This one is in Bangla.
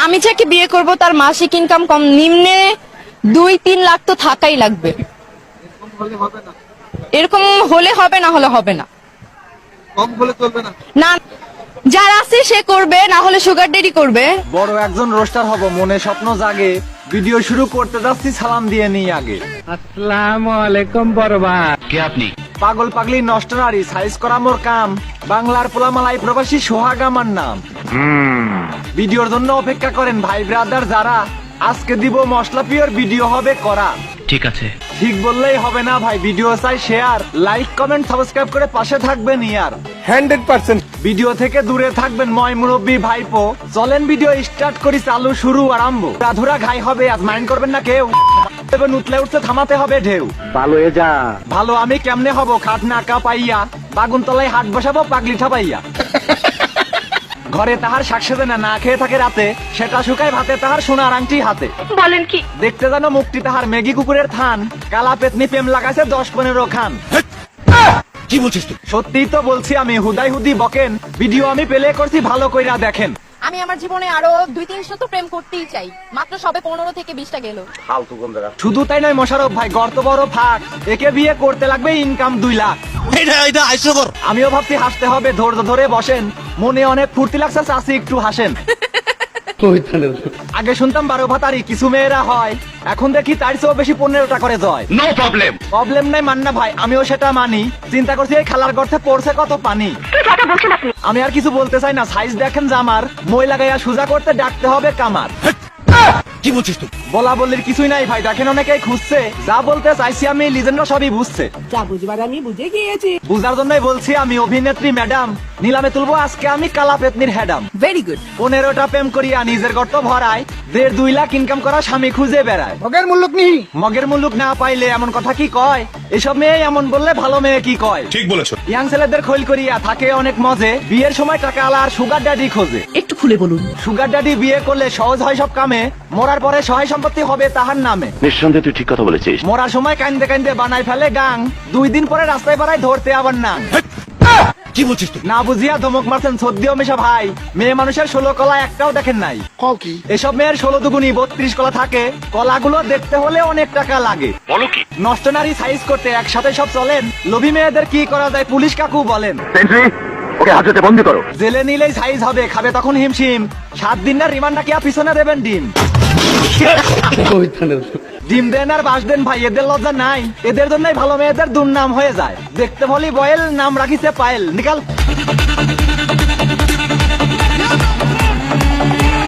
আমি যাকে বিয়ে করব তার মাসিক ইনকাম কম নিম্নে 2-3 লাখ তো থাকাই লাগবে। এরকম হলে হবে, না হলে হবে না। কম হলে চলবে না। না, যার আছে সে করবে, না হলে সুগার ডেডি করবে। বড় একজন রোস্টার হব, মনে স্বপ্ন জাগে, ভিডিও শুরু করতে যাচ্ছি সালাম দিয়ে নিই আগে। আসসালামু আলাইকুম বরবাদ। কে আপনি? পাগল পাগলি নষ্ট নারী সাইজ করা মোর কাম, বাংলার পোলামালাই প্রবাসী সোহাগ আমার নাম। ভিডিওর জন্য অপেক্ষা করেন ভাই ব্রাদার যারা, আজকে দিব মশলা পিওর, ভিডিও হবে করা। ঠিক আছে। ঠিক বললেই হবে না ভাই, ভিডিও চাই শেয়ার, লাইক কমেন্ট সাবস্ক্রাইব করে পাশে থাকবেন ইয়ার। 100% ভিডিও থেকে দূরে থাকবেন ময় মুরব্বী ভাইপো। চলেন ভিডিও স্টার্ট করি, চালু শুরু আরম্ভ। রাধুরা ঘাই হবে আজ, মাইন্ড করবেন না কেউ। এবার উতলে উঠছে থামাতে হবে ঢেউ। ভালো হয়ে যা। ভালো আমি কেমনে হব, খাট নাকা পাইয়া, বাগুন তলায় হাট বসাবো পাগলি ঠাপাইয়া। ঘরে তাহার শাক সেজে না, না খেয়ে থাকে রাতে, সেটা শুকায় ভাতে তাহার সোনার আংটি হাতে। বলেন কি? দেখতে জানো মুক্তি তাহার মেগি কুকুরের থান, কালা পেতনি প্রেম লাগাইছে 10-15 খান। কি বলছিস তুই? সত্যিই তো বলছি আমি, হুদাই হুদি বকেন, ভিডিও আমি প্লে করছি ভালো কইরা দেখেন। আমি আমার জীবনে আরো 2-300 তো প্রেম করতেই চাই, মাত্র সবে 15 থেকে 20টা গেল। শুধু তাই নয় মোশারফ ভাই, গর্ত বড় ফাঁক, একে বিয়ে করতে লাগবে ইনকাম 2 লাখ। এটা হাস্যকর। আমিও ভাবছি হাসতে হবে, ধৈর্য ধরে বসেন, মনে অনেক ফুর্তি লাগছে, চাষি একটু হাসেন। আগে শুনতাম 12 ভাতারি কিছু মেয়েরা হয়, এখন দেখি তার চেয়েও বেশি 15টা করে জয়। No problem. প্রবলেম নাই মান্না ভাই, আমিও সেটা মানি, চিন্তা করছি এই খালার গর্তে পড়ছে কত পানি। আমি আর কিছু বলতে চাই না, সাইজ দেখেন জামার, মই লাগাইয়া সুজা করতে ডাকতে হবে কামার। কি বলছিস তুই? বলা বলির কিছুই নাই ভাই, দেখেন অনেকেই খুঁজছে, যা বলতে চাইছি আমি লিজেন্ডরা সবই বুঝছে। যা বুঝবার আমি বুঝে গিয়েছি। বুঝার জন্যই বলছি আমি অভিনেত্রী ম্যাডাম, নিলামে তুলবো আজকে আমি কালা পেতনির হেডাম। Very good. 15টা প্রেম করিয়া নিজের গর্ত ভরায়, 1.5-2 লাখ ইনকাম করা স্বামী খুঁজে বেড়ায়। মগের মূল্য কি? মগের মুলুক না পাইলে এমন কথা কি কয়, এসব মেয়ে এমন বললে ভালো মেয়ে কি কয়। ঠিক বলেছো। ইয়াং ছেলেদের খৈল করিয়া থাকে অনেক মজে, বিয়ের সময় টাকা আলা আর সুগার ড্যাডি খোঁজে। একটু খুলে বলুন। সুগার ড্যাডি বিয়ে করলে সহজ হয় সব কামে, মরার পরে সহায় সম্পত্তি হবে তাহার নামে। নিঃসন্দেহে তুই ঠিক কথা বলেছিস। মরার সময় কান্দে কান্দে বানাই ফেলে গাং, 2 দিন পরে রাস্তায় বেড়ায় ধরতে আবার নাং। কি বলছিস তুই? না বুঝিয়া ধমক মারছেন সদ্যিও মেশা ভাই, মেয়ে মানুষের 16 কলা একটাও দেখেন নাই। কও কি? এসব মেয়ের 16 দুগুনি 32 কলা থাকে, কলাগুলো দেখতে হলে অনেক টাকা লাগে। বলো কি? নষ্ট নারী সাইজ করতে একসাথে সব চলেন, লোভী মেয়েদের কি করা যায় পুলিশ কাকু বলেন। ওকে হাজতে বন্দি করো। জেলে নিলেই সাইজ হবে, খাবে তখন হিমশিম, 7 দিন না রিমান্ডটা কি পিছনে দেবেন ডিম। ডিম দেন আর বাস দেন ভাই, এদের লজ্জা নাই, এদের জন্যই ভালো মেয়েদের দুর্নাম হয়ে যায়। দেখতে বলি বয়েল, নাম রাখিছে পায়েল, নিকাল।